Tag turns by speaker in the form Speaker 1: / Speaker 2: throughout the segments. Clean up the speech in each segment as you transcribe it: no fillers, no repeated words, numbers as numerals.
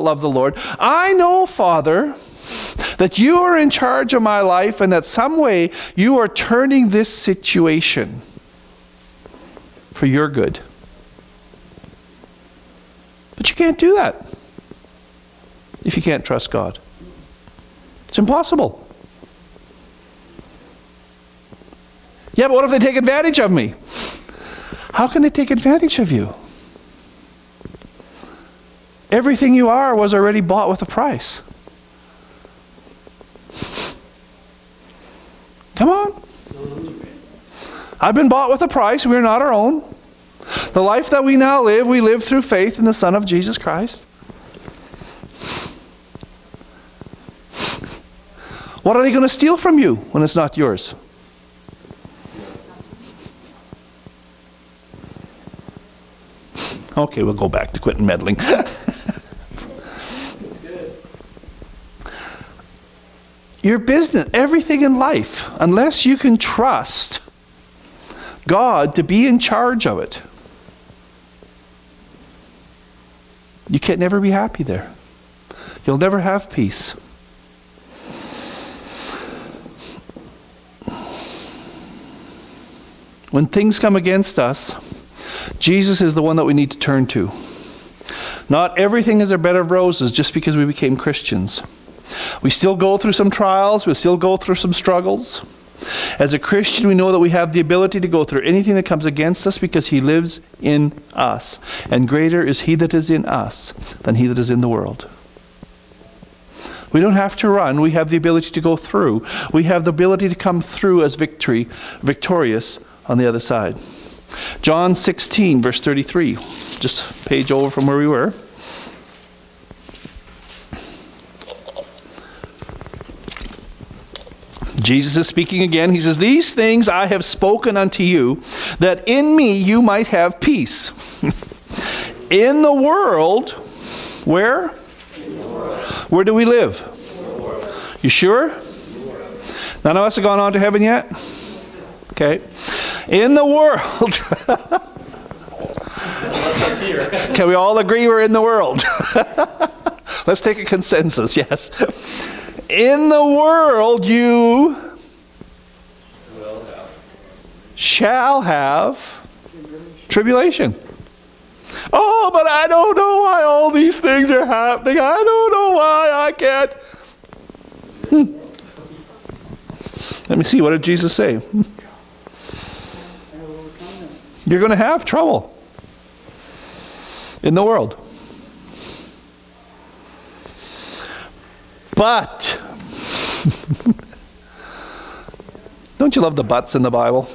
Speaker 1: love the Lord. I know, Father, that you are in charge of my life and that some way you are turning this situation for your good. But you can't do that if you can't trust God. It's impossible. Yeah, but what if they take advantage of me? How can they take advantage of you? Everything you are was already bought with a price. Come on. I've been bought with a price. We're not our own. The life that we now live, we live through faith in the Son of Jesus Christ. What are they going to steal from you when it's not yours? Okay, we'll go back to quitting meddling.
Speaker 2: That's good.
Speaker 1: Your business, everything in life, unless you can trust God to be in charge of it, you can never be happy there. You'll never have peace. When things come against us, Jesus is the one that we need to turn to. Not everything is a bed of roses just because we became Christians. We still go through some trials. We still go through some struggles. As a Christian, we know that we have the ability to go through anything that comes against us because He lives in us. And greater is He that is in us than he that is in the world. We don't have to run. We have the ability to go through. We have the ability to come through as victorious on the other side. John 16, verse 33. Just a page over from where we were. Jesus is speaking again. He says, "These things I have spoken unto you, that in me you might have peace." In the world, where? In the world. Where do we live? In the world. You sure? None of us have gone on to heaven yet? Okay. In the world. Can we all agree we're in the world? Let's take a consensus, yes. In the world you shall have tribulation. Oh, but I don't know why all these things are happening. I don't know why I can't. Let me see, what did Jesus say? You're going to have trouble in the world. But, don't you love the buts in the Bible?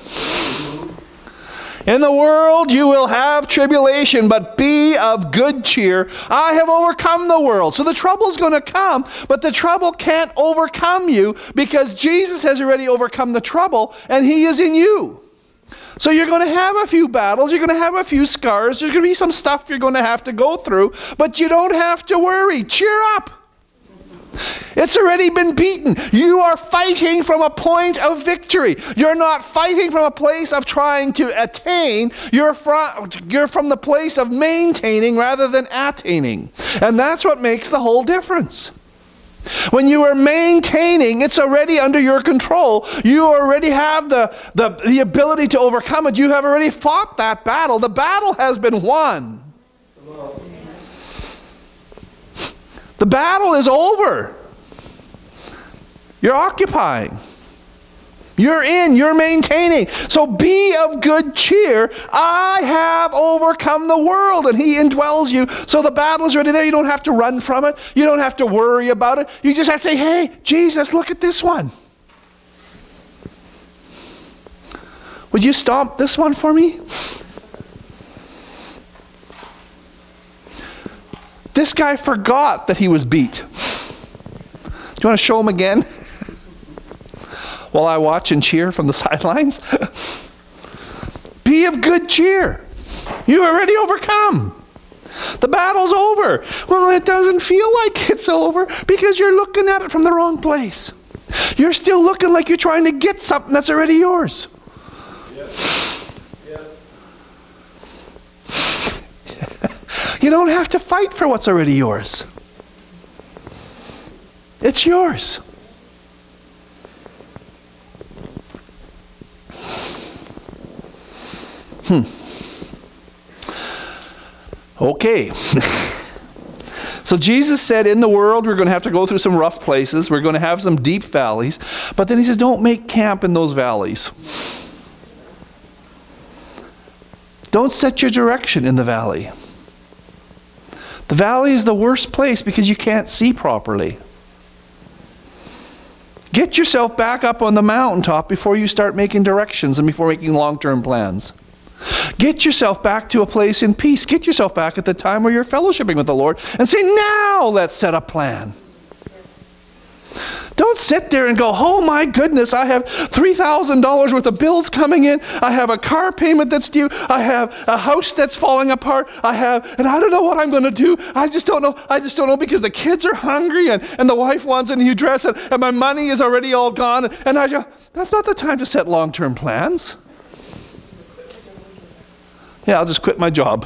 Speaker 1: In the world you will have tribulation, but be of good cheer. I have overcome the world. So the trouble's going to come, but the trouble can't overcome you because Jesus has already overcome the trouble and He is in you. So you're going to have a few battles, you're going to have a few scars, there's going to be some stuff you're going to have to go through, but you don't have to worry. Cheer up. It's already been beaten. You are fighting from a point of victory. You're not fighting from a place of trying to attain. You're from the place of maintaining rather than attaining. And that's what makes the whole difference. When you are maintaining, it's already under your control. You already have the ability to overcome it. You have already fought that battle. The battle has been won. The battle is over. You're occupying. You're in. You're maintaining. So be of good cheer. I have overcome the world, and He indwells you. So the battle is already there. You don't have to run from it. You don't have to worry about it. You just have to say, hey, Jesus, look at this one. Would you stomp this one for me? This guy forgot that he was beat. Do you want to show him again? While I watch and cheer from the sidelines? Be of good cheer. You already overcome. The battle's over. Well, it doesn't feel like it's over because you're looking at it from the wrong place. You're still looking like you're trying to get something that's already yours. You don't have to fight for what's already yours. It's yours. Okay. So Jesus said in the world we're going to have to go through some rough places. We're going to have some deep valleys. But then he says don't make camp in those valleys. Don't set your direction in the valley. The valley is the worst place because you can't see properly. Get yourself back up on the mountaintop before you start making directions and before making long-term plans. Get yourself back to a place in peace. Get yourself back at the time where you're fellowshipping with the Lord and say, now let's set a plan. Don't sit there and go, oh my goodness, I have $3,000 worth of bills coming in. I have a car payment that's due. I have a house that's falling apart. and I don't know what I'm going to do. I just don't know because the kids are hungry and the wife wants a new dress and my money is already all gone. And I go, that's not the time to set long-term plans. Yeah, I'll just quit my job.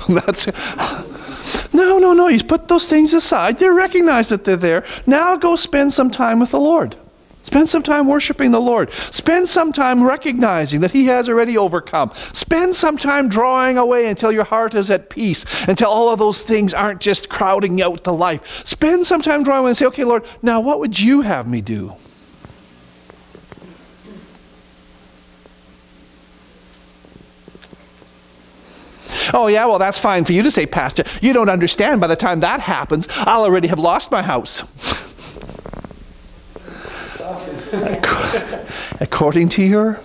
Speaker 1: No. You put those things aside. You recognize that they're there. Now go spend some time with the Lord. Spend some time worshiping the Lord. Spend some time recognizing that He has already overcome. Spend some time drawing away until your heart is at peace, until all of those things aren't just crowding out the life. Spend some time drawing away and say, okay, Lord, now what would you have me do? Oh yeah, well that's fine for you to say, Pastor. You don't understand. By the time that happens, I'll already have lost my house. According to your...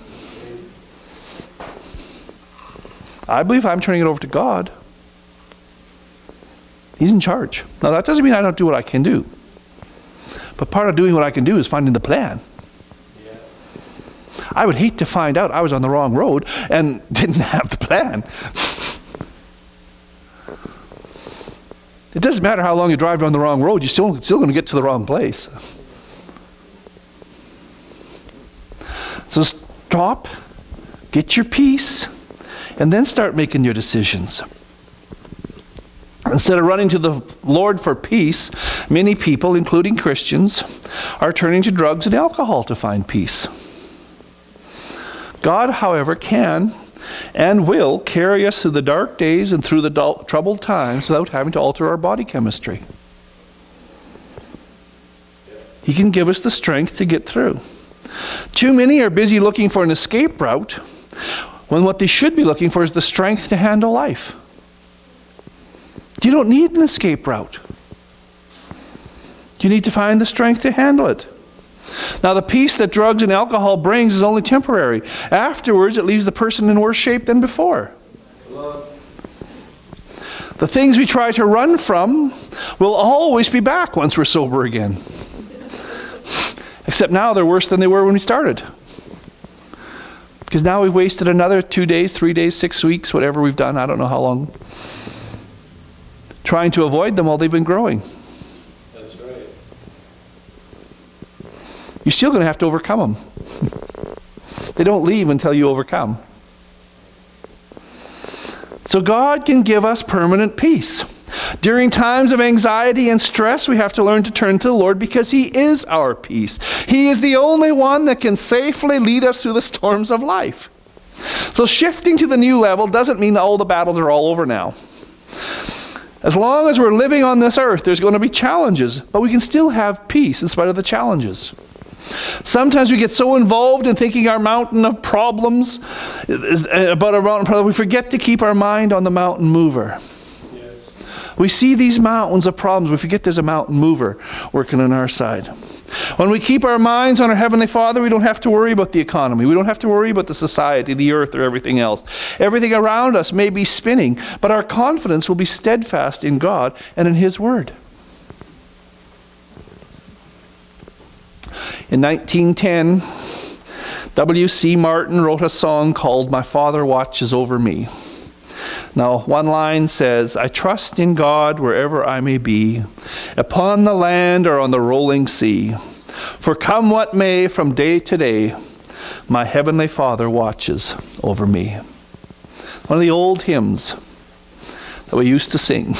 Speaker 1: I believe I'm turning it over to God. He's in charge. Now that doesn't mean I don't do what I can do. But part of doing what I can do is finding the plan. Yeah. I would hate to find out I was on the wrong road and didn't have the plan. It doesn't matter how long you drive down the wrong road, you're still going to get to the wrong place. So stop, get your peace, and then start making your decisions. Instead of running to the Lord for peace, many people, including Christians, are turning to drugs and alcohol to find peace. God, however, can and will carry us through the dark days and through the troubled times without having to alter our body chemistry. He can give us the strength to get through. Too many are busy looking for an escape route when what they should be looking for is the strength to handle life. You don't need an escape route. You need to find the strength to handle it. Now, the peace that drugs and alcohol brings is only temporary. Afterwards, it leaves the person in worse shape than before. The things we try to run from will always be back once we're sober again. Except now they're worse than they were when we started. Because now we've wasted another 2 days, 3 days, 6 weeks, whatever we've done, I don't know how long, trying to avoid them while they've been growing.
Speaker 2: That's right.
Speaker 1: You're still going to have to overcome them. They don't leave until you overcome. So God can give us permanent peace. During times of anxiety and stress, we have to learn to turn to the Lord because He is our peace. He is the only one that can safely lead us through the storms of life. So shifting to the new level doesn't mean that all the battles are all over now. As long as we're living on this earth, there's going to be challenges, but we can still have peace in spite of the challenges. Sometimes we get so involved in thinking our mountain of problems, about our mountain problem, we forget to keep our mind on the mountain mover. Yes. We see these mountains of problems, we forget there's a mountain mover working on our side. When we keep our minds on our Heavenly Father, we don't have to worry about the economy. We don't have to worry about the society, the earth, or everything else. Everything around us may be spinning, but our confidence will be steadfast in God and in His Word. In 1910, W.C. Martin wrote a song called "My Father Watches Over Me." Now, one line says, "I trust in God wherever I may be, upon the land or on the rolling sea. For come what may from day to day, my Heavenly Father watches over me." One of the old hymns that we used to sing.